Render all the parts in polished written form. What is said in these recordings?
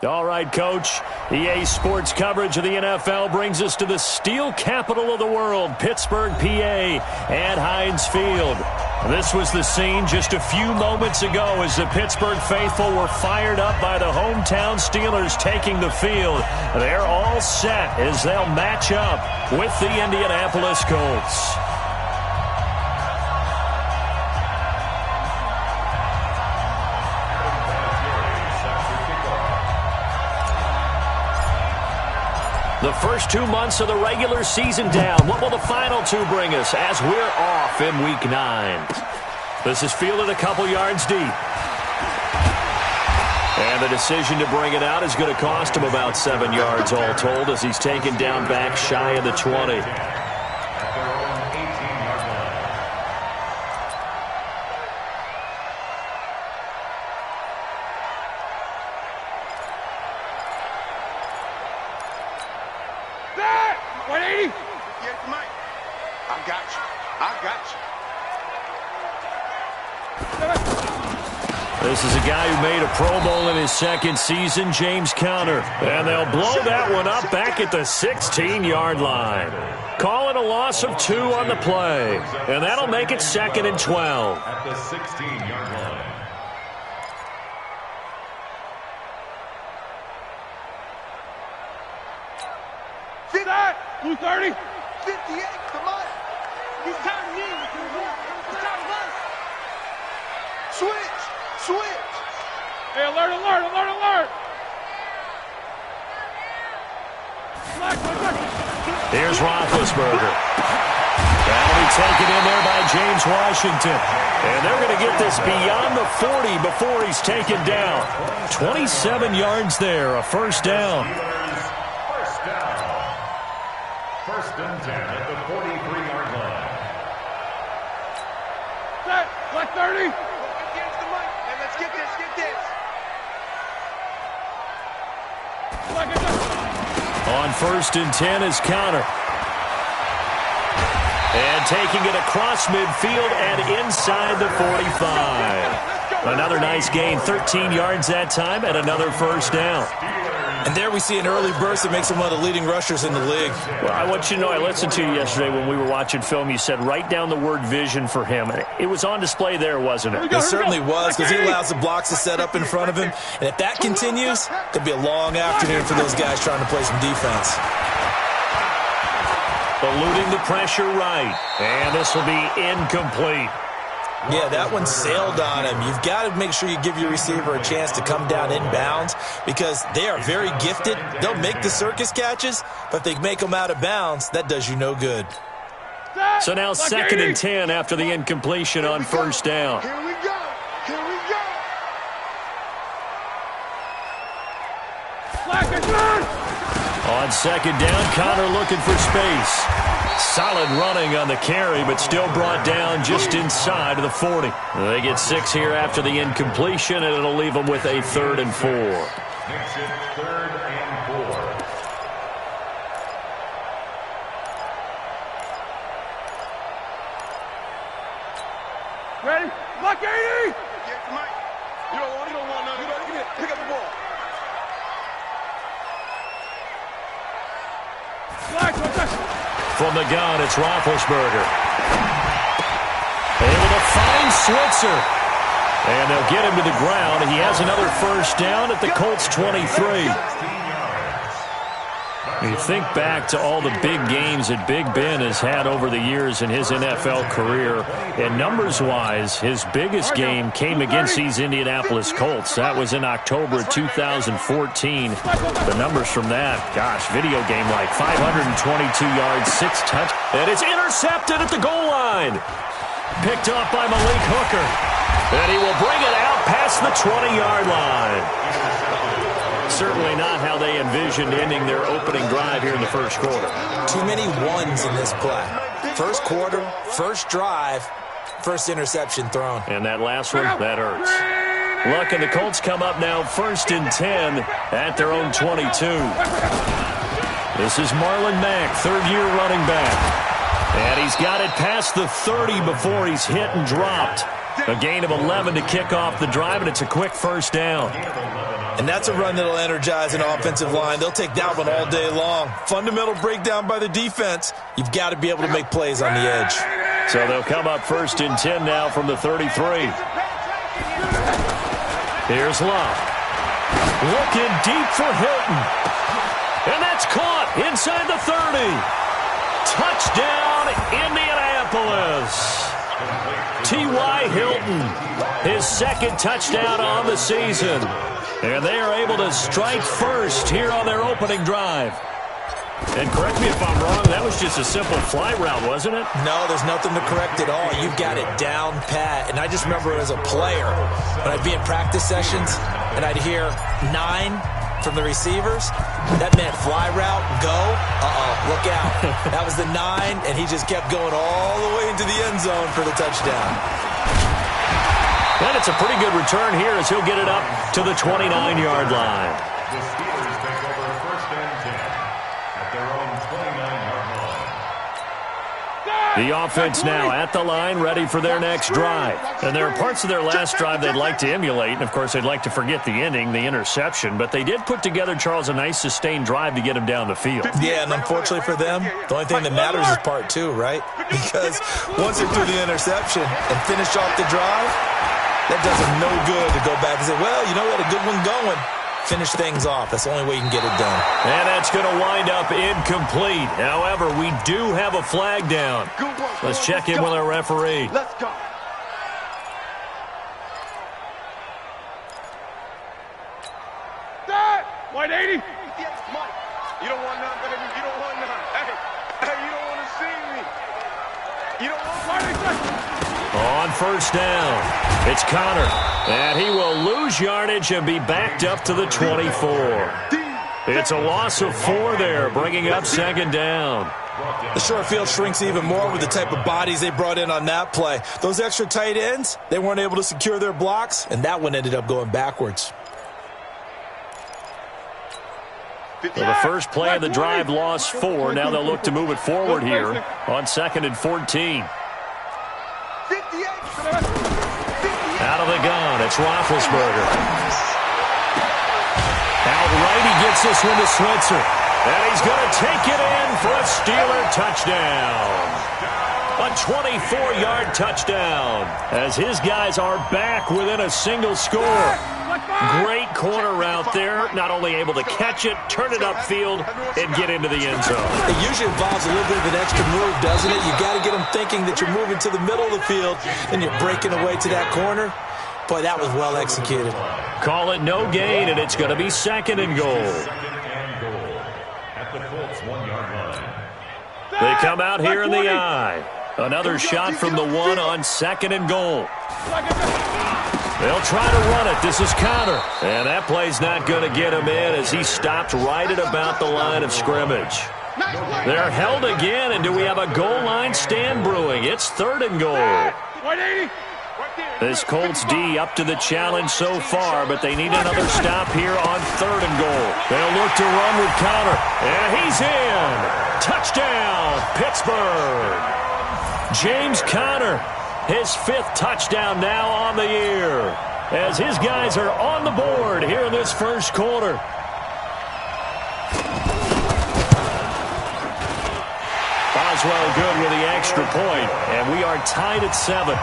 All right, Coach. EA Sports coverage of the NFL brings us to the steel capital of the world, Pittsburgh, PA, at Heinz Field. This was the scene just a few moments ago as the Pittsburgh faithful were fired up by the hometown Steelers taking the field. They're all set as they'll match up with the Indianapolis Colts. The first 2 months of the regular season down. What will the final two bring us as we're off in Week 9? This is fielded a couple yards deep. And the decision to bring it out is going to cost him about 7 yards all told as he's taken down back shy of the 20. This is a guy who made a Pro Bowl in his second season, James Conner. And they'll blow that one up back at the 16-yard line. Call it a loss of 2 on the play. And that'll make it 2nd and 12. At the 16-yard line. See that? 230. 58, come on. He's counting me. He's counting us. Switch. Hey, alert. Here's Roethlisberger. That'll be taken in there by James Washington. And they're going to get this beyond the 40 before he's taken down. 27 yards there, a first down. First and 10 at the 43-yard line. Set, black 30. On first and 10 is Conner. And taking it across midfield and inside the 45. Another nice gain, 13 yards that time, and another first down. And there we see an early burst that makes him one of the leading rushers in the league. Well, I want you to know, I listened to you yesterday when we were watching film. You said write down the word vision for him. It was on display there, wasn't it? It certainly was, because he allows the blocks to set up in front of him. And if that continues, it could be a long afternoon for those guys trying to play some defense. Eluding the pressure right. And this will be incomplete. Yeah, that one sailed on him. You've got to make sure you give your receiver a chance to come down inbounds because they are very gifted. They'll make the circus catches, but if they make them out of bounds, that does you no good. So now 2nd and 10 after the incompletion on first down. Here we go. On 2nd down, Conner looking for space. Solid running on the carry, but still brought down just inside of the 40. They get 6 here after the incompletion, and it'll leave them with a 3rd and 4. Makes it 3rd and 4. Ready? Block 80! Yeah, Mike. You don't want none. Give it. Pick up the ball. From the gun, it's Roethlisberger. Able to find Switzer. And they'll get him to the ground. He has another first down at the Colts 23. You think back to all the big games that Big Ben has had over the years in his NFL career, and numbers-wise, his biggest game came against these Indianapolis Colts. That was in October of 2014. The numbers from that, gosh, video game like 522 yards, 6 touchdowns, and it's intercepted at the goal line. Picked off by Malik Hooker, and he will bring it out past the 20-yard line. Certainly not how they envisioned ending their opening drive here in the first quarter. Too many ones in this play. First quarter, first drive, first interception thrown. And that last one, that hurts. Luck, and the Colts come up now 1st and 10 at their own 22. This is Marlon Mack, third-year running back. And he's got it past the 30 before he's hit and dropped. A gain of 11 to kick off the drive, and it's a quick first down. And that's a run that'll energize an offensive line. They'll take that one all day long. Fundamental breakdown by the defense. You've got to be able to make plays on the edge. So they'll come up 1st and 10 now from the 33. Here's Love. Looking deep for Hilton. And that's caught inside the 30. Touchdown, Indianapolis. T.Y. Hilton, his 2nd touchdown on the season. And they are able to strike first here on their opening drive. And correct me if I'm wrong, that was just a simple fly route, wasn't it? No, there's nothing to correct at all. You've got it down pat. And I just remember as a player, when I'd be in practice sessions, and I'd hear 9 from the receivers, that meant fly route, go, look out. That was the 9, and he just kept going all the way into the end zone for the touchdown. And it's a pretty good return here as he'll get it up to the 29-yard line. The Steelers take over 1st and 10 at their own 29-yard line. The offense now at the line, ready for their next drive. And there are parts of their last drive they'd like to emulate, and of course they'd like to forget the ending, the interception, but they did put together, Charles, a nice sustained drive to get him down the field. Yeah, and unfortunately for them, the only thing that matters is part 2, right? Because once they threw the interception and finished off the drive, that does them no good to go back and say, well, you know, we had a good one going. Finish things off. That's the only way you can get it done. And that's going to wind up incomplete. However, we do have a flag down. Let's check in with our referee. Let's go. White 80. You don't want none, baby. You don't want none. Hey, you don't want to see me. You don't want On 1st down, it's Connor. And he will lose yardage and be backed up to the 24. It's a loss of 4 there, bringing up 2nd down. The short field shrinks even more with the type of bodies they brought in on that play. Those extra tight ends, they weren't able to secure their blocks, and that one ended up going backwards. So the first play of the drive lost 4. Now they'll look to move it forward here on 2nd and 14. Out of the gun, it's Roethlisberger. Outright, he gets this one to Switzer. And he's going to take it in for a Steeler touchdown. A 24-yard touchdown as his guys are back within a single score. Great corner route there. Not only able to catch it, turn it upfield, and get into the end zone. It usually involves a little bit of an extra move, doesn't it? You got to get them thinking that you're moving to the middle of the field and you're breaking away to that corner. Boy, that was well executed. Call it no gain, and it's going to be 2nd and goal. At the Colts 1-yard line. They come out here in the I. Another shot from the 1 on 2nd and goal. They'll try to run it. This is Connor. And that play's not going to get him in as he stopped right at about the line of scrimmage. They're held again, and do we have a goal line stand brewing? It's 3rd and goal. This Colts D up to the challenge so far, but they need another stop here on 3rd and goal. They'll look to run with Connor, and he's in. Touchdown, Pittsburgh. James Conner, his 5th touchdown now on the year, as his guys are on the board here in this first quarter. Boswell good with the extra point, and we are tied at 7.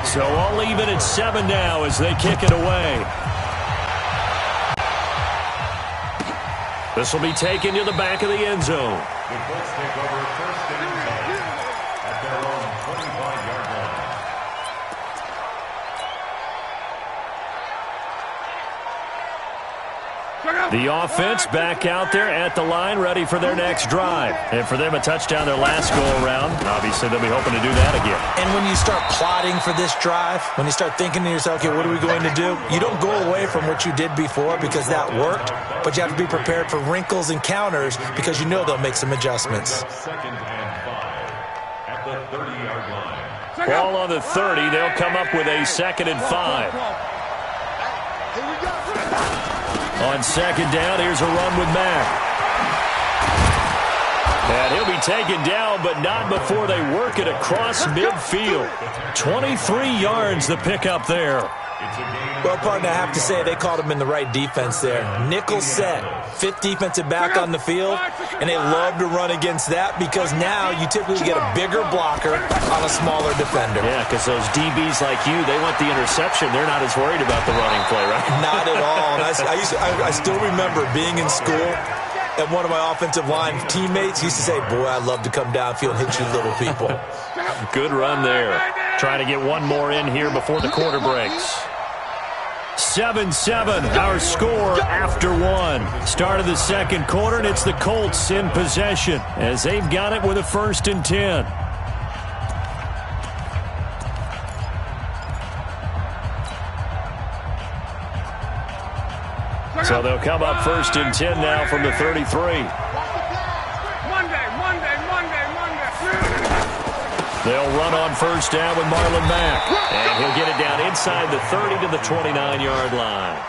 So all even at 7 now as they kick it away. This will be taken to the back of the end zone. The Colts take over 1st and 10 at their own 25-yard line. The offense back out there at the line, ready for their next drive. And for them, a touchdown their last go-around. Obviously, they'll be hoping to do that again. And when you start plotting for this drive, when you start thinking to yourself, okay, what are we going to do? You don't go away from what you did before because that worked, but you have to be prepared for wrinkles and counters because you know they'll make some adjustments. 2nd and 5 at the 30-yard line. Ball on the 30. They'll come up with a 2nd and 5. On 2nd down, here's a run with Mack. And he'll be taken down, but not before they work it across midfield. 23 yards the pickup there. Well, partner, I have to say they called him in the right defense there. Nickel set, fifth defensive back on the field, and they love to run against that because now you typically get a bigger blocker on a smaller defender. Yeah, because those DBs like you, they want the interception. They're not as worried about the running play, right? Not at all. And I still remember being in school, and one of my offensive line teammates used to say, boy, I'd love to come downfield and hit you little people. Good run there. Trying to get one more in here before the quarter breaks. 7-7, our score after one. Start of the second quarter, and it's the Colts in possession as they've got it with a 1st and 10. So they'll come up 1st and 10 now from the 33. They'll run on 1st down with Marlon Mack. And he'll get it down inside the 30 to the 29-yard line.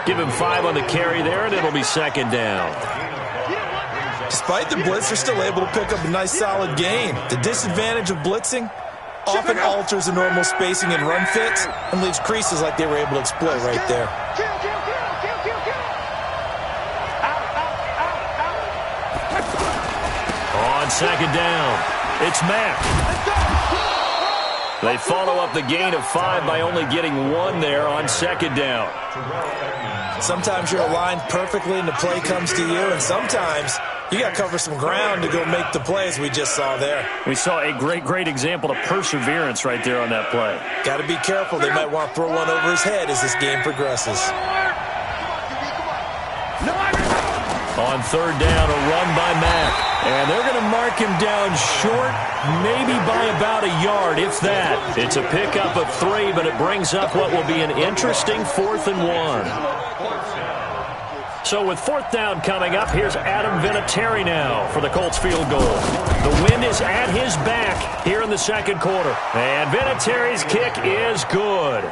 Give him 5 on the carry there, and it'll be 2nd down. Despite the blitz, they're still able to pick up a nice, solid gain. The disadvantage of blitzing often alters the normal spacing and run fits and leaves creases like they were able to exploit right there. On 2nd down. It's Mack. They follow up the gain of 5 by only getting 1 there on 2nd down. Sometimes you're aligned perfectly and the play comes to you, and sometimes you got to cover some ground to go make the play, as we just saw there. We saw a great example of perseverance right there on that play. Got to be careful. They might want to throw one over his head as this game progresses. On 3rd down, a run by Mack. And they're going to mark him down short, maybe by about a yard, if that. It's a pickup of 3, but it brings up what will be an interesting 4th and 1. So with 4th down coming up, here's Adam Vinatieri now for the Colts field goal. The wind is at his back here in the second quarter. And Vinatieri's kick is good.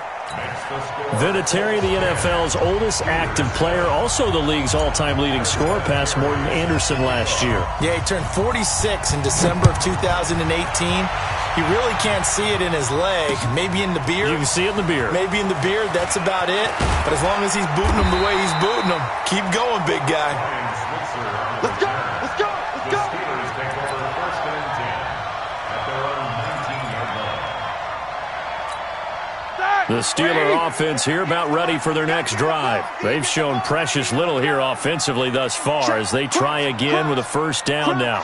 Vinatieri, the NFL's oldest active player, also the league's all-time leading scorer, past Morton Anderson last year. Yeah, he turned 46 in December of 2018. You really can't see it in his leg. Maybe in the beard. You can see it in the beard. Maybe in the beard, that's about it. But as long as he's booting him the way he's booting him, keep going, big guy. Let's go! Let's go! Let's go! Steelers take over 1st and 10 at their own 19-yard line. The Steeler offense here about ready for their next drive. They've shown precious little here offensively thus far as they try again with a 1st down now.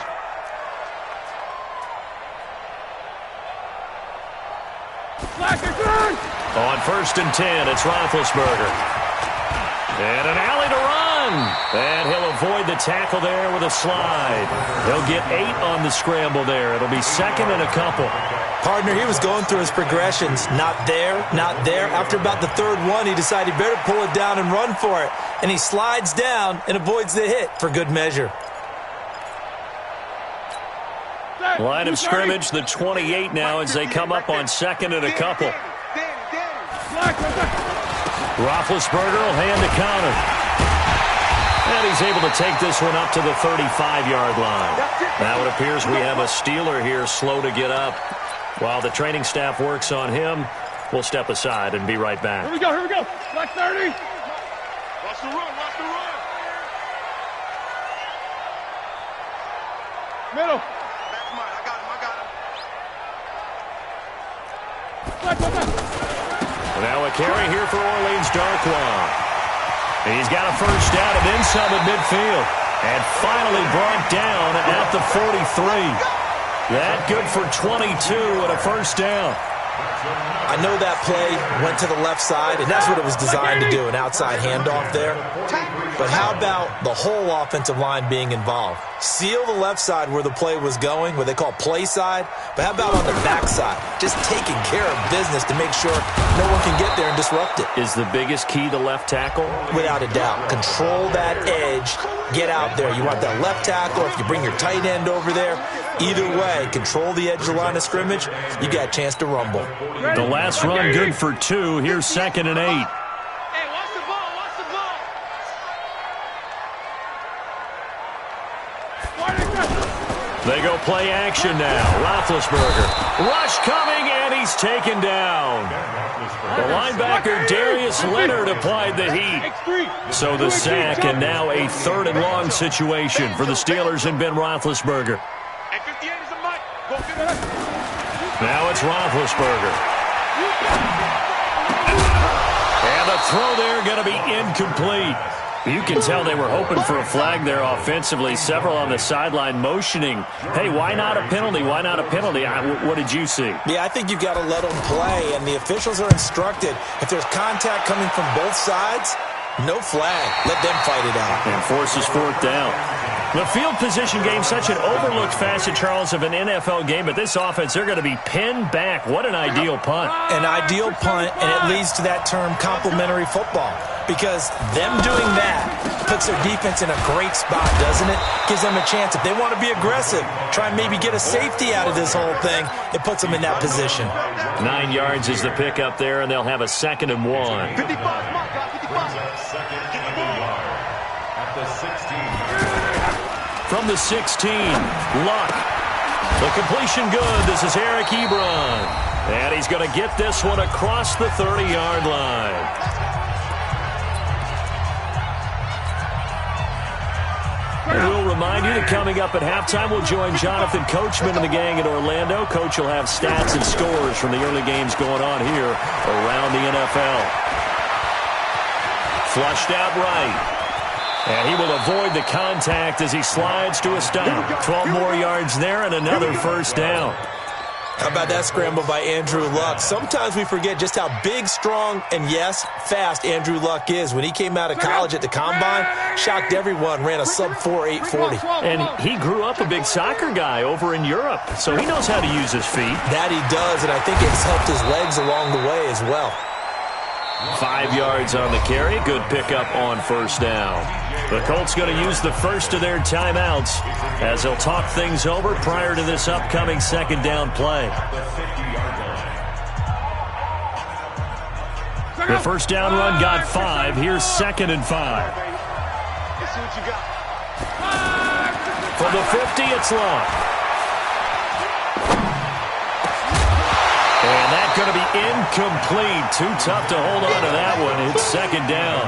On 1st and 10, it's Roethlisberger. And an alley to run. And he'll avoid the tackle there with a slide. He'll get 8 on the scramble there. It'll be 2nd and a couple. Partner, he was going through his progressions. Not there, not there. After about the 3rd one, he decided he better pull it down and run for it. And he slides down and avoids the hit for good measure. Line of scrimmage, the 28 now as they come up on 2nd and a couple. Roethlisberger will hand the counter. And he's able to take this one up to the 35-yard line. Now it appears we have a Steeler here slow to get up. While the training staff works on him, we'll step aside and be right back. Here we go. Black 30. Watch the run. Middle. That's mine. I got him. Now a carry here for Orleans Darkwan. He's got a 1st down and then some at midfield. And finally brought down at the 43. That good for 22 and a 1st down. I know that play went to the left side, and that's what it was designed to do, an outside handoff there. But how about the whole offensive line being involved? Seal the left side where the play was going, what they call play side, but how about on the back side? Just taking care of business to make sure no one can get there and disrupt it. Is the biggest key the left tackle? Without a doubt. Control that edge. Get out there. You want that left tackle. If you bring your tight end over there, either way, control the edge of the line of scrimmage, you got a chance to rumble. The last run good for 2. Here's 2nd and 8. Hey, watch the ball. Watch the ball. They go play action now. Roethlisberger. Rush coming, and he's taken down. The linebacker, Darius Leonard, applied the heat. So the sack, and now a 3rd and long situation for the Steelers and Ben Roethlisberger. Now it's Roethlisberger. And the throw there going to be incomplete. You can tell they were hoping for a flag there offensively. Several on the sideline motioning, hey, why not a penalty? Why not a penalty? What did you see? Yeah, I think you've got to let them play, and the officials are instructed. If there's contact coming from both sides, no flag. Let them fight it out. And forces 4th down. The field position game, such an overlooked facet, Charles, of an NFL game, but this offense, they're going to be pinned back. What an ideal punt. An ideal punt, and it leads to that term complementary football, because them doing that puts their defense in a great spot, doesn't it? Gives them a chance. If they want to be aggressive, try and maybe get a safety out of this whole thing, it puts them in that position. 9 yards is the pickup there, and they'll have a 2nd and 1. From the 16, Luck. The completion good. This is Eric Ebron. And he's going to get this one across the 30-yard line. And we'll remind you that coming up at halftime, we'll join Jonathan Coachman and the gang in Orlando. Coach will have stats and scores from the early games going on here around the NFL. Flushed out right. And he will avoid the contact as he slides to a stop. 12 more yards there and another 1st down. How about that scramble by Andrew Luck? Sometimes we forget just how big, strong, and, yes, fast Andrew Luck is. When he came out of college at the Combine, shocked everyone, ran a sub-4 840. And he grew up a big soccer guy over in Europe, so he knows how to use his feet. That he does, and I think it's helped his legs along the way as well. 5 yards on the carry. Good pickup on 1st down. The Colts going to use the first of their timeouts as they'll talk things over prior to this upcoming 2nd down play. The 1st down run got 5. Here's 2nd and 5. From the 50, it's Long. And that's going to be incomplete. Too tough to hold on to that one. It's 2nd down.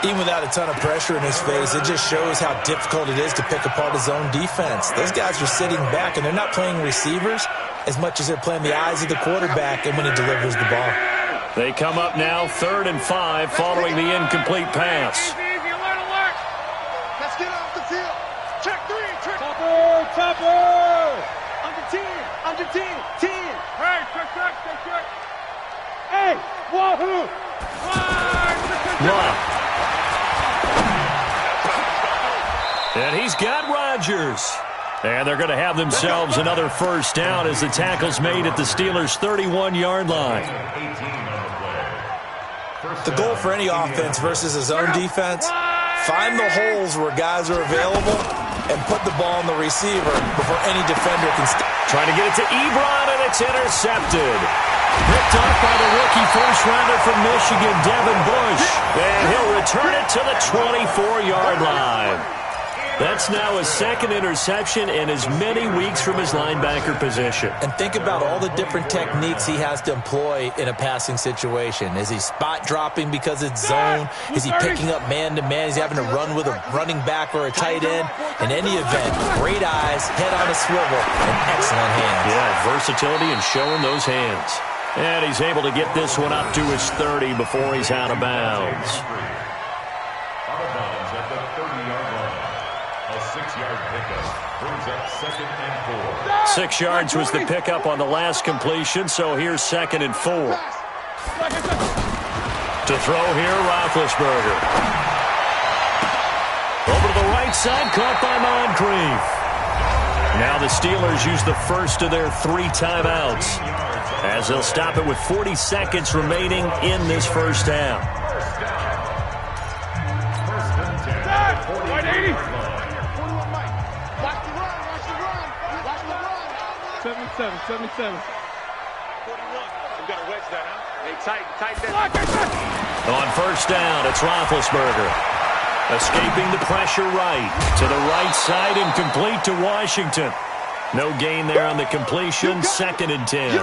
Even without a ton of pressure in his face, it just shows how difficult it is to pick apart his own defense. Those guys are sitting back, and they're not playing receivers as much as they're playing the eyes of the quarterback and when he delivers the ball. They come up now 3rd and 5 following the incomplete pass. Let's get off the field. Check 3. Check. Topper. Under 10. 10. Hey, check. Hey, wahoo. Luck. And he's got Rodgers. And they're going to have themselves another 1st down as the tackle's made at the Steelers' 31-yard line. The goal for any offense versus his own defense, find the holes where guys are available and put the ball on the receiver before any defender can stop. Trying to get it to Ebron, and it's intercepted. Picked off by the rookie first-rounder from Michigan, Devin Bush. And he'll return it to the 24-yard line. That's now his 2nd interception in as many weeks from his linebacker position. And think about all the different techniques he has to employ in a passing situation. Is he spot dropping because it's zone? Is he picking up man-to-man? Is he having to run with a running back or a tight end? In any event, great eyes, head on a swivel, and excellent hands. Yeah, versatility and showing those hands. And he's able to get this one up to his 30 before he's out of bounds. Out of bounds at the 30-yard line. A 6-yard pickup brings up 2nd and 4. 6 yards was the pickup on the last completion, so here's 2nd and 4. To throw here, Roethlisberger. Over to the right side, caught by Moncrief. Now the Steelers use the first of their 3 timeouts as they'll stop it with 40 seconds remaining in this 1st down. 77. 41. You got to wedge that, huh? Hey, tight that. On 1st down, it's Roethlisberger. Escaping the pressure right. To the right side and complete to Washington. No gain there on the completion. 2nd and 10.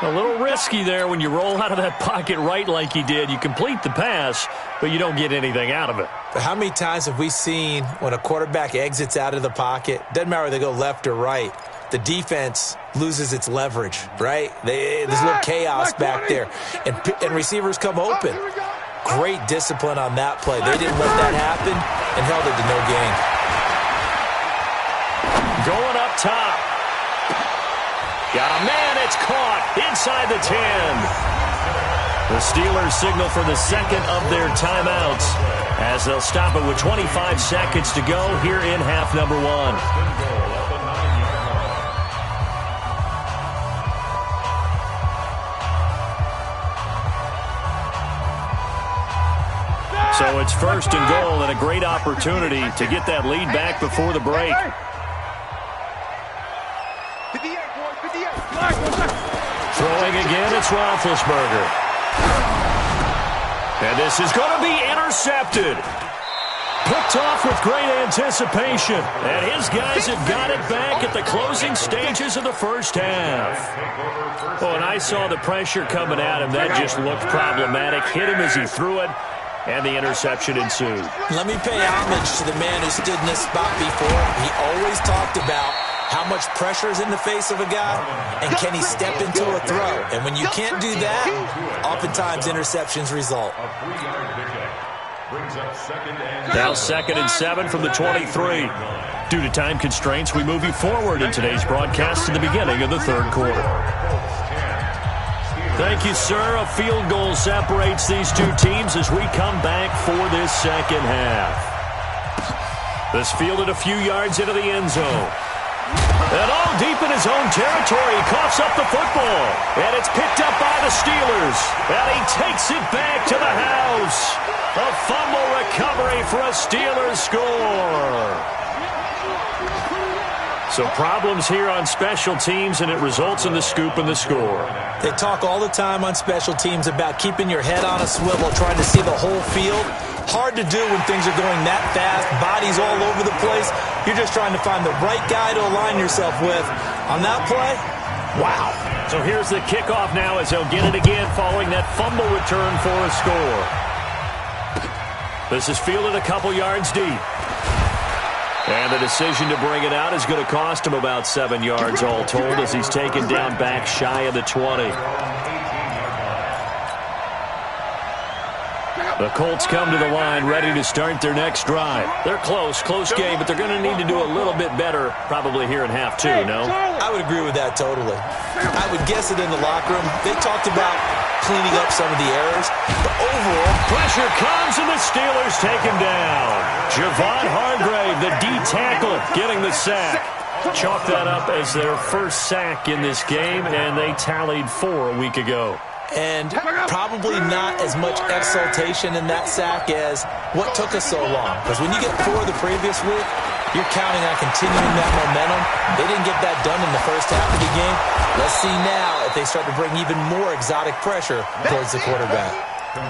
A little risky there when you roll out of that pocket right like he did. You complete the pass, but you don't get anything out of it. But how many times have we seen when a quarterback exits out of the pocket, doesn't matter whether they go left or right, the defense loses its leverage, right? There's a little chaos back there, and receivers come open. Great discipline on that play. They didn't let that happen and held it to no gain. Going up top. Got a man, it's caught inside the 10. The Steelers signal for the second of their timeouts as they'll stop it with 25 seconds to go here in half number 1. So it's 1st and goal and a great opportunity to get that lead back before the break. Throwing again, it's Roethlisberger. And this is going to be intercepted. Picked off with great anticipation. And his guys have got it back at the closing stages of the first half. Oh, and I saw the pressure coming at him. That just looked problematic. Hit him as he threw it. And the interception ensued. Let me pay homage to the man who stood in this spot before. He always talked about how much pressure is in the face of a guy, and can he step into a throw? And when you can't do that, oftentimes interceptions result. Now 2nd and 7 from the 23. Due to time constraints, we move you forward in today's broadcast to the beginning of the 3rd quarter. Thank you, sir. A field goal separates these two teams as we come back for this second half. This fielded a few yards into the end zone. And all deep in his own territory, he coughs up the football. And it's picked up by the Steelers. And he takes it back to the house. A fumble recovery for a Steelers score. So problems here on special teams, and it results in the scoop and the score. They talk all the time on special teams about keeping your head on a swivel, trying to see the whole field. Hard to do when things are going that fast, bodies all over the place. You're just trying to find the right guy to align yourself with. On that play, wow. So here's the kickoff now as they'll get it again following that fumble return for a score. This is fielded a couple yards deep. And the decision to bring it out is going to cost him about 7 yards all told as he's taken down back shy of the 20. The Colts come to the line ready to start their next drive. They're close game, but they're going to need to do a little bit better probably here in half 2, no? I would agree with that totally. I would guess it in the locker room. They talked about cleaning up some of the errors. The overall pressure comes and the Steelers take him down. Javon Hargrave, the D tackle, getting the sack. Chalk that up as their first sack in this game, and they tallied 4 a week ago. And probably not as much exultation in that sack as what took us so long. Because when you get 4 the previous week, you're counting on continuing that momentum. They didn't get that done in the first half of the game. Let's see now if they start to bring even more exotic pressure towards the quarterback.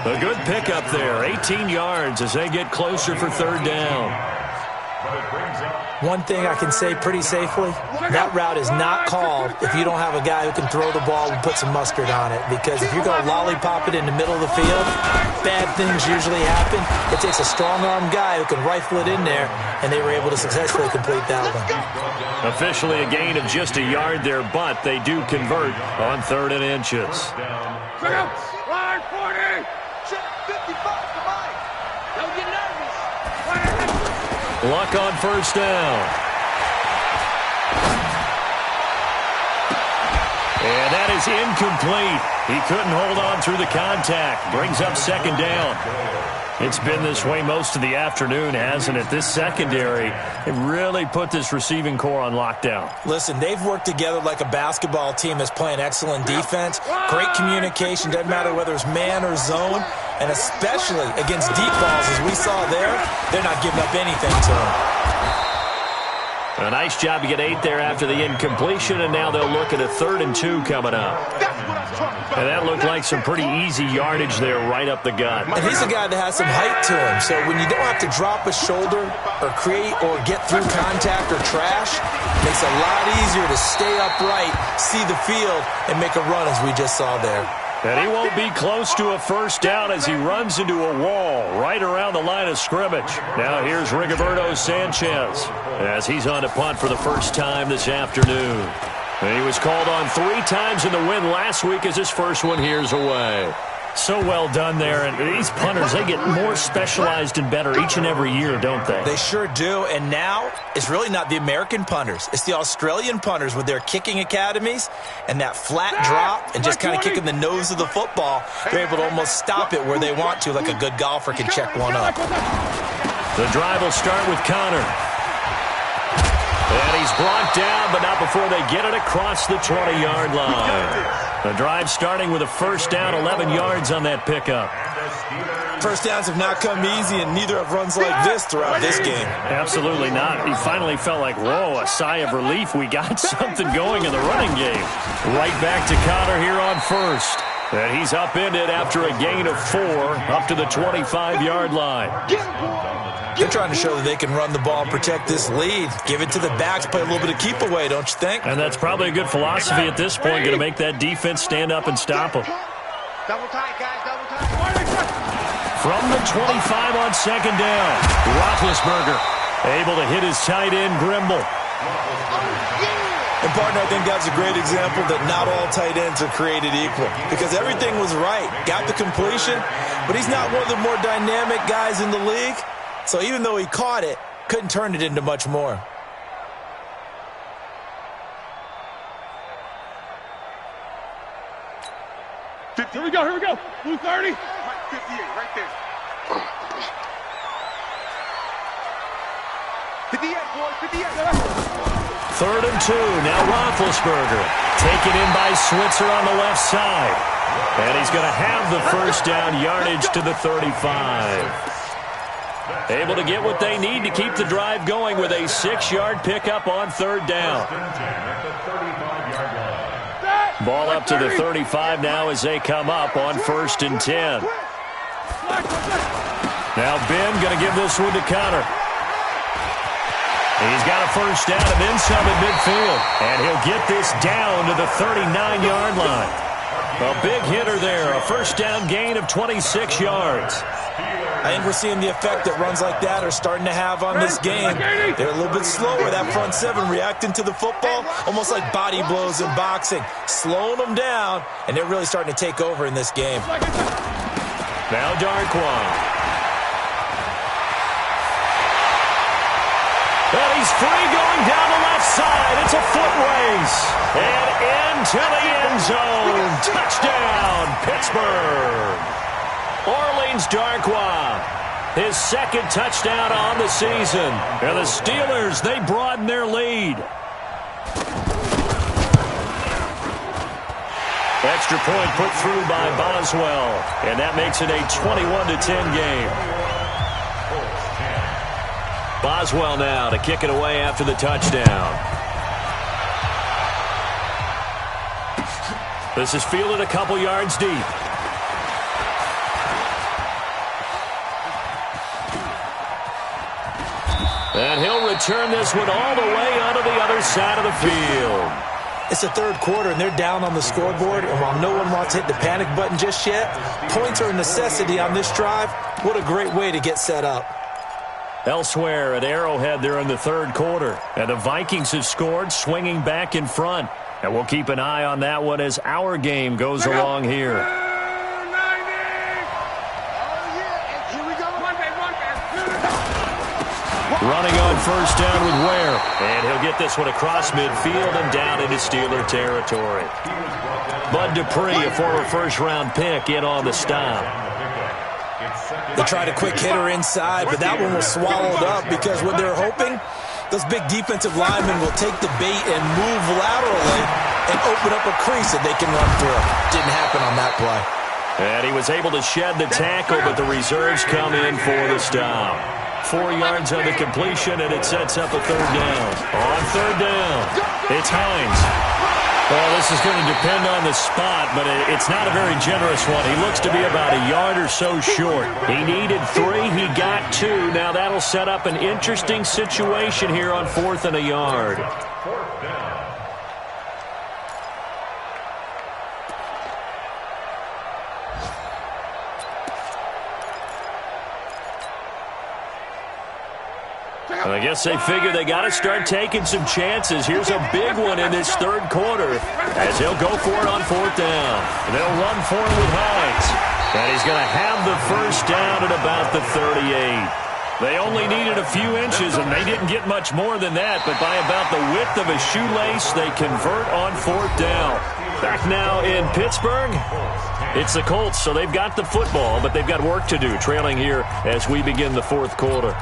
A good pickup there, 18 yards as they get closer for 3rd down. One thing I can say pretty safely, that route is not called if you don't have a guy who can throw the ball and put some mustard on it. Because if you're going to lollipop it in the middle of the field, bad things usually happen. It takes a strong-arm guy who can rifle it in there, and they were able to successfully complete that one. Officially a gain of just a yard there, but they do convert on 3rd and inches. Line 40! 55 to Mike! Don't get nervous! Luck on 1st down. And that is incomplete. He couldn't hold on through the contact. Brings up 2nd down. It's been this way most of the afternoon, hasn't it? This secondary, it really put this receiving core on lockdown. Listen, they've worked together like a basketball team that's playing excellent defense. Great communication, doesn't matter whether it's man or zone. And especially against deep balls, as we saw there, they're not giving up anything to them. A nice job to get 8 there after the incompletion, and now they'll look at a 3rd and 2 coming up. And that looked like some pretty easy yardage there right up the gut. And he's a guy that has some height to him, so when you don't have to drop a shoulder or create or get through contact or trash, it makes it a lot easier to stay upright, see the field, and make a run as we just saw there. And he won't be close to a first down as he runs into a wall right around the line of scrimmage. Now here's Rigoberto Sanchez as he's on to punt for the first time this afternoon. And he was called on 3 times in the win last week as his first one here's away. So well done there. And these punters, they get more specialized and better each and every year, don't they? They sure do. And now it's really not the American punters. It's the Australian punters with their kicking academies and that flat drop and just kind of kicking the nose of the football. They're able to almost stop it where they want to, like a good golfer can check one up. The drive will start with Connor. And he's brought down, but not before they get it across the 20-yard line. The drive starting with a first down, 11 yards on that pickup. First downs have not come easy, and neither have runs like this throughout this game. Absolutely not. He finally felt like, whoa, a sigh of relief. We got something going in the running game. Right back to Connor here on first. And he's upended after a gain of 4 up to the 25-yard line. They're trying to show that they can run the ball and protect this lead. Give it to the backs, play a little bit of keep away, don't you think? And that's probably a good philosophy at this point, going to make that defense stand up and stop them. Double tight, guys, double tight. From the 25 on second down, Roethlisberger able to hit his tight end, Grimble. And, partner, I think that's a great example that not all tight ends are created equal because everything was right. Got the completion, but he's not one of the more dynamic guys in the league. So even though he caught it, couldn't turn it into much more. Here we go. Blue 30. 58, right there. 58, boys, 58. 3rd and 2. Now Roethlisberger taken in by Switzer on the left side. And he's going to have the first down yardage to the 35. Able to get what they need to keep the drive going with a 6-yard pickup on 3rd down. Ball up to the 35 now as they come up on 1st and 10. Now Ben going to give this one to Connor. He's got a first down and then some at midfield. And he'll get this down to the 39-yard line. A big hitter there, a first down gain of 26 yards. I think we're seeing the effect that runs like that are starting to have on this game. They're a little bit slower, that front 7 reacting to the football, almost like body blows in boxing, slowing them down, and they're really starting to take over in this game. Now Darquan. And he's free going down the left side. It's a foot race. And into the end zone. Touchdown, Pittsburgh. Orleans Darquan, his 2nd touchdown on the season. And the Steelers, they broaden their lead. Extra point put through by Boswell. And that makes it a 21-10 game. Boswell now to kick it away after the touchdown. This is fielded a couple yards deep. And he'll return this one all the way onto the other side of the field. It's the 3rd quarter, and they're down on the scoreboard. And while no one wants to hit the panic button just yet, points are a necessity on this drive. What a great way to get set up. Elsewhere at Arrowhead, they're in the 3rd quarter. And the Vikings have scored, swinging back in front. And we'll keep an eye on that one as our game goes along here. Running on first down with Ware. And he'll get this one across midfield and down into Steeler territory. Bud Dupree, a former first-round pick, in on the stop. They tried a quick hitter inside, but that one was swallowed up because what they're hoping, those big defensive linemen will take the bait and move laterally and open up a crease that they can run through. Didn't happen on that play. And he was able to shed the tackle, but the reserves come in for the stop. 4 yards on the completion, and it sets up a 3rd down. On 3rd down, it's Hines. Well, this is going to depend on the spot, but it's not a very generous one. He looks to be about a yard or so short. He needed 3. He got 2. Now that'll set up an interesting situation here on 4th and a yard. Fourth down. I guess they figure they got to start taking some chances. Here's a big one in this third quarter as he'll go for it on 4th down. They'll run for it with Hines. And he's going to have the first down at about the 38. They only needed a few inches, and they didn't get much more than that. But by about the width of a shoelace, they convert on 4th down. Back now in Pittsburgh, it's the Colts, so they've got the football, but they've got work to do, trailing here as we begin the 4th quarter.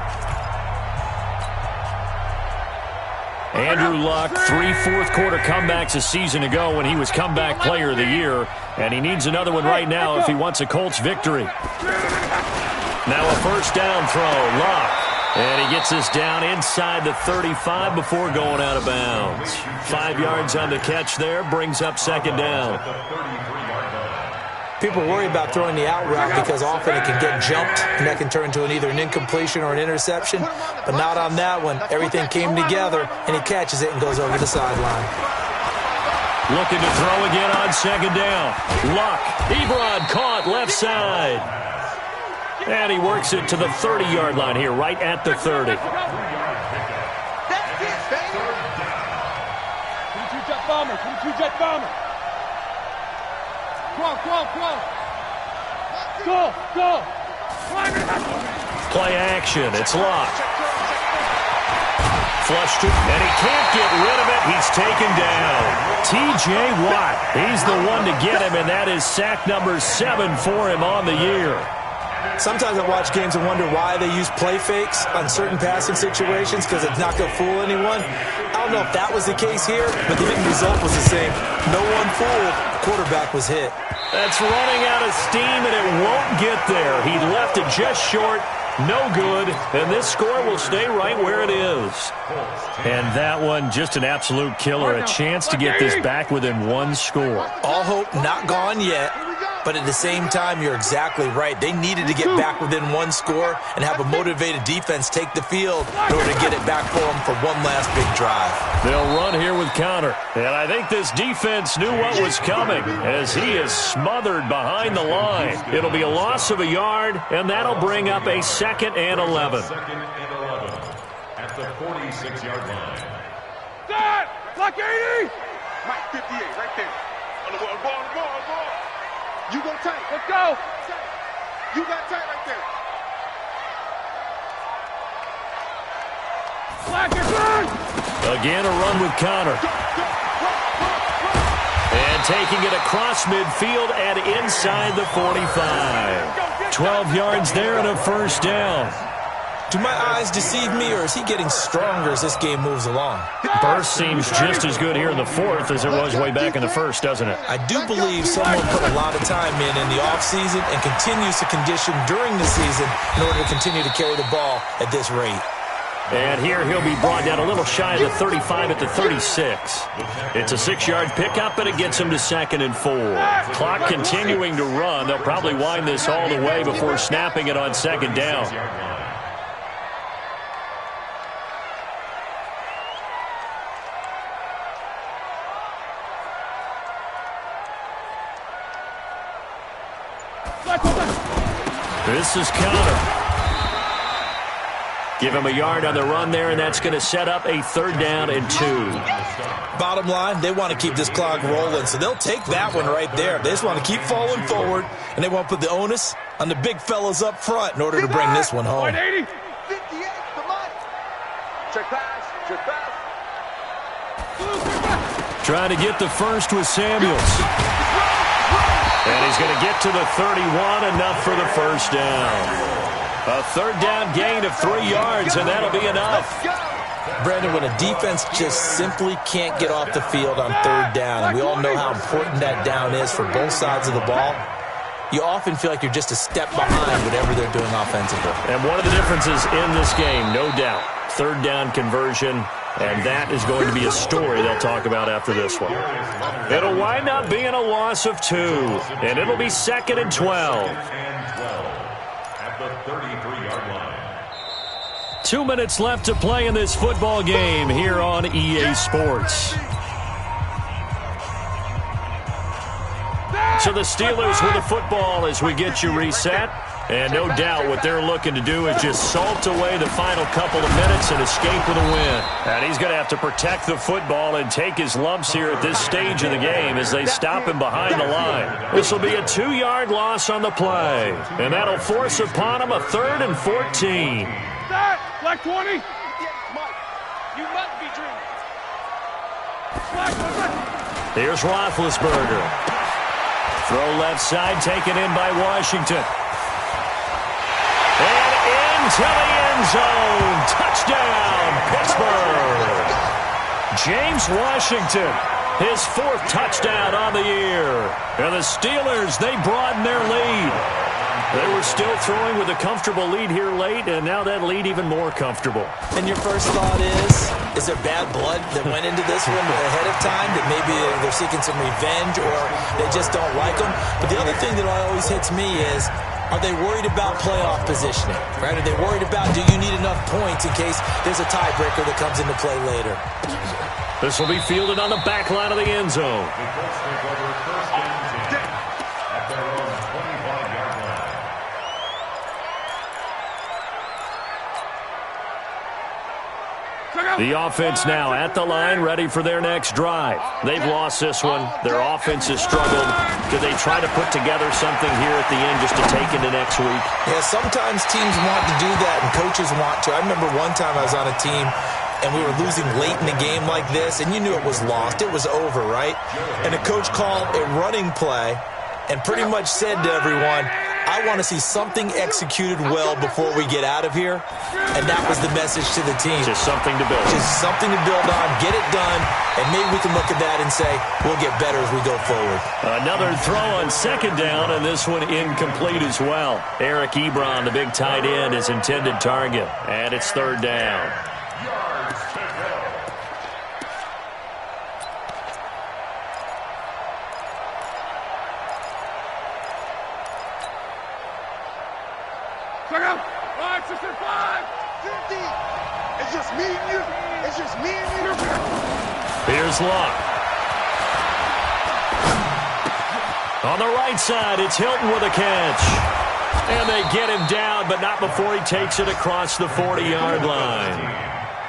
Andrew Luck, 3 fourth-quarter comebacks a season ago when he was comeback player of the year, and he needs another one right now if he wants a Colts victory. Now a first down throw, Luck, and he gets this down inside the 35 before going out of bounds. 5 yards on the catch there, brings up second down. People worry about throwing the out route because often it can get jumped, and that can turn into either an incompletion or an interception. But not on that one. Everything came together, and he catches it and goes over the sideline. Looking to throw again on second down. Luck, Ebron caught left side. And he works it to the 30-yard line here, right at the 30. 22-jet bomber, 22-jet bomber. Go. Play action. It's locked. Flushed it, and he can't get rid of it. He's taken down. T.J. Watt, he's the one to get him, and that is sack number 7 for him on the year. Sometimes I watch games and wonder why they use play fakes on certain passing situations because it's not going to fool anyone. I don't know if that was the case here, but the end result was the same. No one fooled. Quarterback was hit. That's running out of steam, and it won't get there. He left it just short. No good, and this score will stay right where it is. And that one, just an absolute killer. A chance to get this back within 1 score. All hope not gone yet. But at the same time, you're exactly right. They needed to get back within 1 score and have a motivated defense take the field in order to get it back for them for one last big drive. They'll run here with Connor. And I think this defense knew what was coming as he is smothered behind the line. It'll be a loss of a yard, and that'll bring up a 2nd and 11. Second and 11 at the 46-yard line. Set! Block 80! Mike 58 right there. On the ball. You go tight. Let's go. You got tight right there. Black it burn! Again, a run with Connor. And taking it across midfield and inside the 45. 12 yards there and a first down. Do my eyes deceive me, or is he getting stronger as this game moves along? Burst seems just as good here in the 4th as it was way back in the 1st, doesn't it? I do believe someone put a lot of time in the offseason and continues to condition during the season in order to continue to carry the ball at this rate. And here he'll be brought down a little shy of the 35 at the 36. It's a 6-yard pickup, and it gets him to 2nd and 4. Clock continuing to run. They'll probably wind this all the way before snapping it on 2nd down. This is Connor. Give him a yard on the run there, and that's going to set up a 3rd down and 2. Bottom line, they want to keep this clock rolling, so they'll take that one right there. They just want to keep falling forward, and they want to put the onus on the big fellas up front in order to bring this one home. 80. 58, come on. Check pass. Trying to get the first with Samuels. And he's going to get to the 31, enough for the first down. A 3rd down gain of 3 yards, and that'll be enough. Brandon, when a defense just simply can't get off the field on 3rd down, and we all know how important that down is for both sides of the ball, you often feel like you're just a step behind whatever they're doing offensively. And one of the differences in this game, no doubt, 3rd down conversion And that is going to be a story they'll talk about after this one. It'll wind up being a loss of 2, and it'll be 2nd and 12. At the 33-yard line. 2 minutes left to play in this football game here on EA Sports. So the Steelers with the football as we get you reset. And no doubt what they're looking to do is just salt away the final couple of minutes and escape with a win. And he's going to have to protect the football and take his lumps here at this stage of the game as they stop him behind the line. This will be a 2-yard loss on the play. And that'll force upon him a 3rd and 14. Black 20. Yes, Mike. You must be dreaming. Here's Roethlisberger. Throw left side, taken in by Washington. And into the end zone. Touchdown, Pittsburgh. James Washington, his 4th touchdown on the year. And the Steelers, they broaden their lead. They were still throwing with a comfortable lead here late, and now that lead even more comfortable. And your first thought is there bad blood that went into this one ahead of time, that maybe they're seeking some revenge or they just don't like them? But the other thing that always hits me is, are they worried about playoff positioning? Right? Are they worried about, do you need enough points in case there's a tiebreaker that comes into play later? This will be fielded on the back line of the end zone. The Colts take over 1st and 10 at their own 25-yard line. The offense now at the line, ready for their next drive. They've lost this one. Their offense has struggled. Do they try to put together something here at the end just to take into next week? Yeah, sometimes teams want to do that and coaches want to. I remember one time I was on a team and we were losing late in a game like this, and you knew it was lost. It was over, right? And the coach called a running play and pretty much said to everyone, I want to see something executed well before we get out of here. And that was the message to the team. Just something to build. Just something to build on, get it done, and maybe we can look at that and say, we'll get better as we go forward. Another throw on 2nd down, and this one incomplete as well. Eric Ebron, the big tight end, is intended target. And it's 3rd down. It's just me and you. It's just me and you. Here's Luck. On the right side, it's Hilton with a catch. And they get him down, but not before he takes it across the 40-yard line.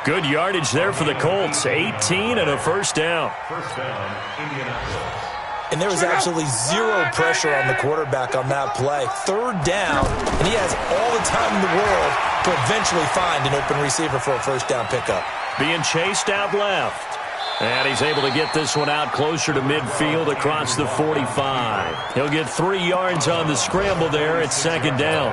Good yardage there for the Colts. 18 and a 1st down. 1st down, Indianapolis. And there was absolutely zero pressure on the quarterback on that play. 3rd down, and he has all the time in the world to eventually find an open receiver for a 1st down pickup. Being chased out left. And he's able to get this one out closer to midfield across the 45. He'll get 3 yards on the scramble there at 2nd down.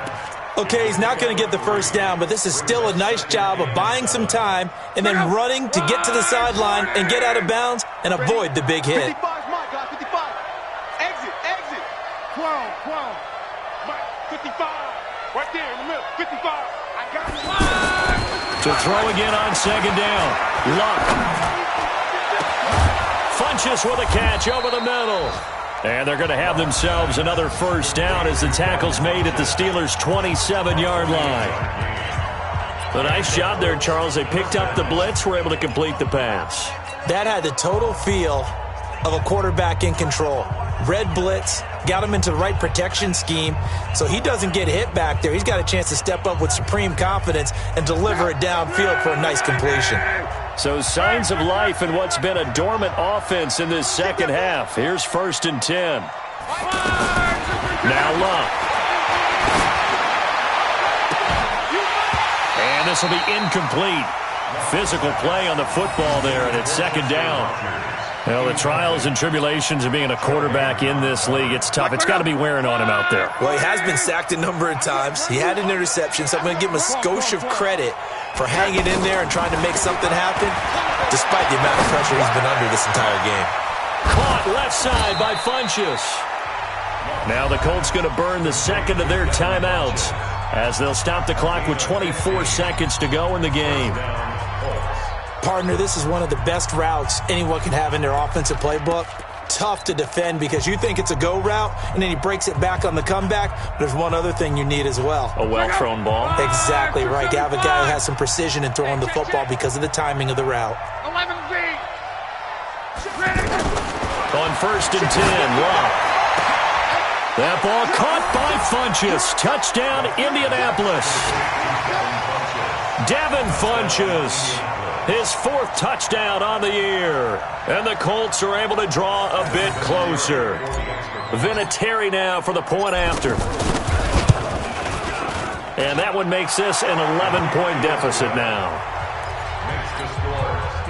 Okay, he's not going to get the 1st down, but this is still a nice job of buying some time and then running to get to the sideline and get out of bounds and avoid the big hit. 55 is mine, guys. 55. Exit. 12. 55. Right there in the middle. 55. I got it. To throw again on 2nd down. Luck. Funches with a catch over the middle. And they're going to have themselves another 1st down as the tackle's made at the Steelers' 27-yard line. A nice job there, Charles. They picked up the blitz, were able to complete the pass. That had the total feel of a quarterback in control. Red blitz, got him into the right protection scheme, so he doesn't get hit back there. He's got a chance to step up with supreme confidence and deliver it downfield for a nice completion. So signs of life in what's been a dormant offense in this 2nd half. Here's 1st and 10. Now Luck. And this will be incomplete. Physical play on the football there, and it's 2nd down. Well, the trials and tribulations of being a quarterback in this league, it's tough. It's got to be wearing on him out there. Well, he has been sacked a number of times. He had an interception, so I'm going to give him a skosh of credit for hanging in there and trying to make something happen, despite the amount of pressure he's been under this entire game. Caught left side by Funches. Now the Colts going to burn the 2nd of their timeouts as they'll stop the clock with 24 seconds to go in the game. Partner, this is one of the best routes anyone can have in their offensive playbook. Tough to defend because you think it's a go route, and then he breaks it back on the comeback. But there's one other thing you need as well. A well-thrown ball. Exactly right. You have a guy who has some precision in throwing the football because of the timing of the route. 11Z. On 1st and 10, Love. That ball caught by Funchess. Touchdown, Indianapolis. Devin Funchess. His 4th touchdown on the year. And the Colts are able to draw a bit closer. Vinatieri now for the point after. And that one makes this an 11-point deficit now.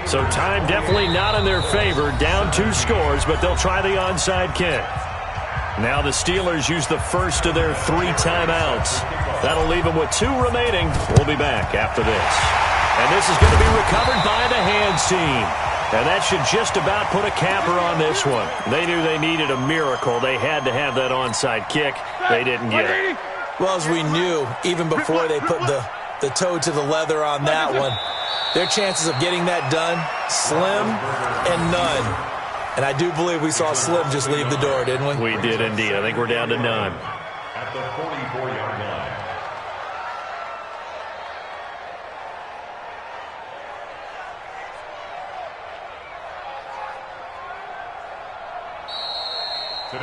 So time definitely not in their favor. Down 2 scores, but they'll try the onside kick. Now the Steelers use the first of their 3 timeouts. That'll leave them with 2 remaining. We'll be back after this. And this is going to be recovered by the hands team. And that should just about put a capper on this one. They knew they needed a miracle. They had to have that onside kick. They didn't get it. Well, as we knew, even before they put the toe to the leather on that one, their chances of getting that done, slim and none. And I do believe we saw Slim just leave the door, didn't we? We did indeed. I think we're down to none. At the 44-yard line.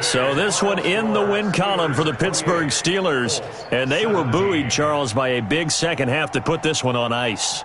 So this one in the win column for the Pittsburgh Steelers. And they were buoyed, Charles, by a big second half to put this one on ice.